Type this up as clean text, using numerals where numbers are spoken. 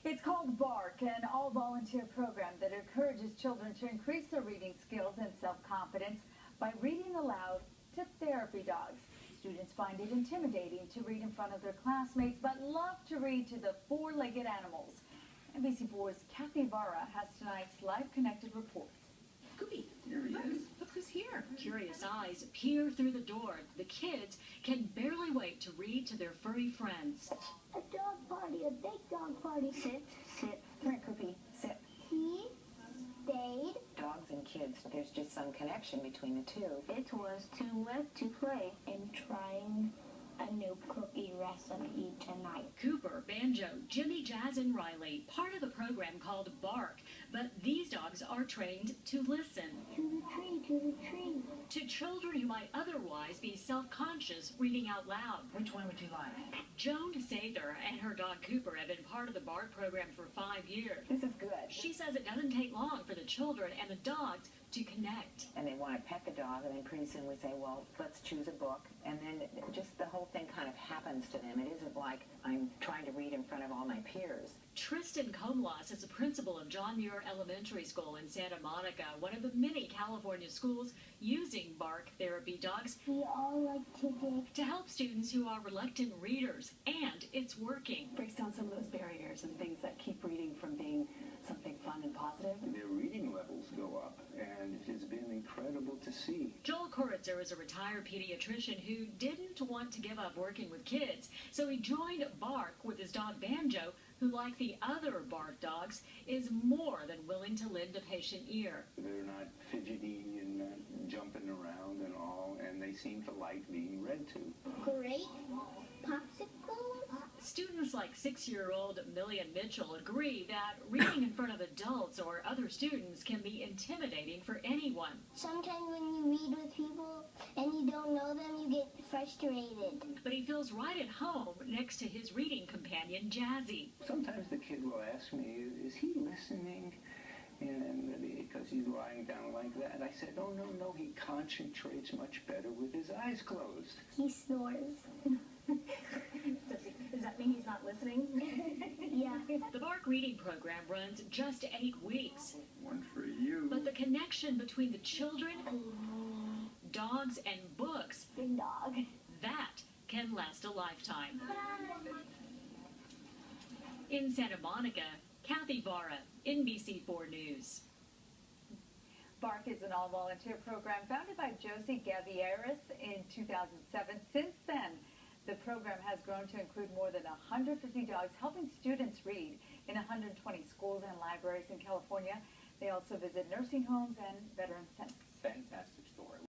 It's called Bark, an all-volunteer program that encourages children to increase their reading skills and self-confidence by reading aloud to therapy dogs. Students find it intimidating to read in front of their classmates, but love to read to the four-legged animals. NBC4's Kathy Vara has tonight's Live Connected report. Goopy, here he is. Look who's here. Curious eyes peer through the door. The kids can barely wait to read to their furry friends. A dog party, a big dog party. Sit, sit. Come here, Koopy. Sit. He stayed. Dogs and kids, there's just some connection between the two. It was too wet to play. I'm trying a new cookie recipe tonight. Cooper, Banjo, Jimmy, Jazz, and Riley, part of the program called Bark. But these dogs are trained to listen. To the tree, to the tree. To children who might otherwise be self-conscious reading out loud. Which one would you like? Joan Sather and her dog Cooper have been part of the Bark program for 5 years. This is good. She says it doesn't take long for the children and the dogs to connect. And they want to pet the dog, and then pretty soon we say, well, let's choose a book. And then just the whole thing kind of happens to them. It isn't like I'm trying to read in front of all my peers. Tristan Comlas is the principal of John Muir Elementary School in Santa Monica, one of the many California schools using Bark therapy dogs. We all like to dig. To help students who are reluctant readers, and it's working. Breaks down some of those barriers and things that keep reading from being something fun and positive. Their reading levels go up, and it has been incredible to see. Joel Kuritzer is a retired pediatrician who didn't want to give up working with kids, so he joined Bark with his dog Banjo, who, like the other Bark dogs, is more than willing to lend a patient ear. They're not fidgety and jumping around and all, and they seem to like being read to. Great popsicles. Students like 6-year-old Millian Mitchell agree that reading in front of adults or other students can be intimidating for anyone. Sometimes when you read with people and you don't know them, you get frustrated. But he feels right at home next to his reading companion, Jazzy. Sometimes the kid will ask me, is he listening? And because he's lying down like that, I said, oh, no, he concentrates much better with his eyes closed. He snores. Does that mean he's not listening? Yeah. The Bark reading program runs just 8 weeks. One for you. But the connection between the children, dogs, and books, Big dog. that can last a lifetime. In Santa Monica, Kathy Vara, NBC4 News. Bark is an all-volunteer program founded by Josie Gavieres in 2007. Since then, the program has grown to include more than 150 dogs helping students read in 120 schools and libraries in California. They also visit nursing homes and veteran centers. Fantastic story.